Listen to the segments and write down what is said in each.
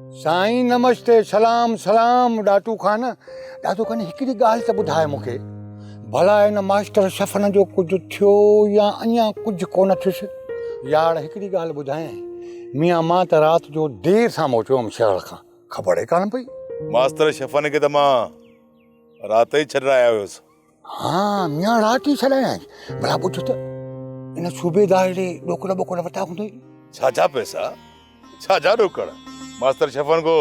साईं नमस्ते, सलाम सलाम। डाटू खान हिकिड़ी ॻाल्हि त ॿुधाए मूंखे, भला हिन मास्टर शफ़न जो कुझु थियो या अञा कुझु कोन थियुसि? यार हिकिड़ी ॻाल्हि ॿुधाए मियां, मां त राति जो देरि सां मोटियो हुअमि शहर खां, ख़बर ई कान पई। मास्टर शफ़न खे त मां राति ई छॾाया हुयुसि। हाँ मियां राति ई छॾाया। भला ॿुध त इन सूबेदार ॾे ॾोकड़ ॿोकड़ वरिता हूंदई। छा पैसा, छा ॾोकड़? मास्टर शफ़न को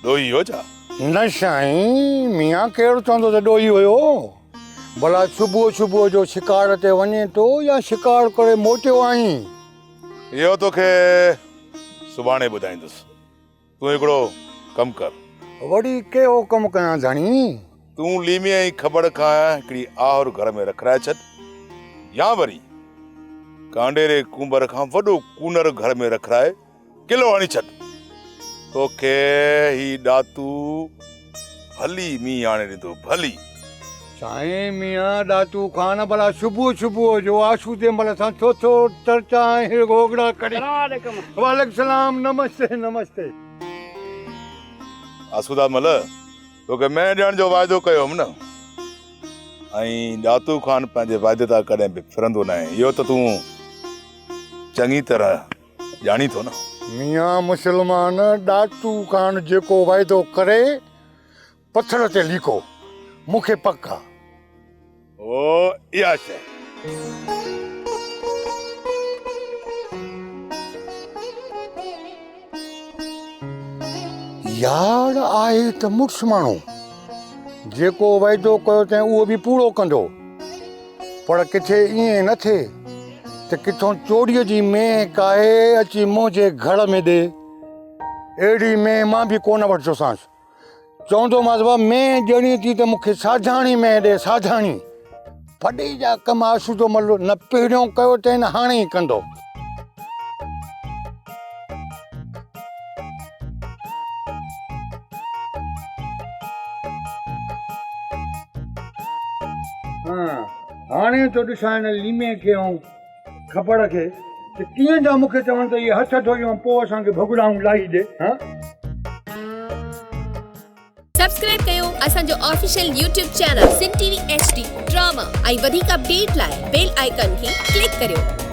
ॾोही हो छा? न साईं, मियां केरु चवंदो त ॾोही हुयो? भला सुबुह जो शिकार ते वञे थो या शिकार करे मोटियो आहीं? इहो तोखे सुभाणे ॿुधाईंदुसि। तूं हिकिड़ो कमु कर। वरी कहिड़ो कमु कयां धणी? तूं लीमे जी ख़बर खां हिकिड़ी आहर घर में रखाए छॾ, या वरी कांडेरे कुंबर खां वॾो कूनर घर में रखाए किलो हणी छॾ। तोखे ही ॾातू भली मींहुं आणे ॾींदो, भली। साईं मियां ॾातू खान भला सुबुह जो आशू ते महिल सां छो चर्चा घोगड़ा करे। वालेकुम सलाम, नमस्ते नमस्ते। आसूदा मल तोखे मैं ॾियण जो वाइदो कयो हुअमि न, ऐं ॾातू खान पंहिंजे वाइदे तां कॾहिं बि फिरंदो न आहे, इहो त तूं चङी तरह ॼाणी थो न। मियां मुसलमान, ॾातू खान जेको वाइदो करे पत्थर ते लिखो, मूंखे पक आहे। ओ इहा शइ यार आहे त मुड़ुस माण्हू, जेको वाइदो कयो अथई उहो बि पूरो कंदो, पर किथे ईअं न थिए त किथों चोरीअ जी महक आहे अची मुंहिंजे घर में ॾे। अहिड़ी में मां बि कोन वठंदोसांसि। चवंदोमांसि बा में ॾियणी थी त मूंखे साझाणी में ॾे, साझाणी। फॾे जा कम आशू जो मलो न पहिरियों कयो अथई न हाणे ई कंदो। हाणे तो ॾिसां हिन लीमे खे ऐं ख़बर खे त कीअं जा मूंखे चवनि त इहे हथ धोइयूं पोइ असांखे भुगड़ाऊं लाई ॾे। सब्सक्राइब कयो असांजो official YouTube channel Sindh TV HD drama ऐं वधीक अपडेट लाइ बेल आइकन खे क्लिक करियो।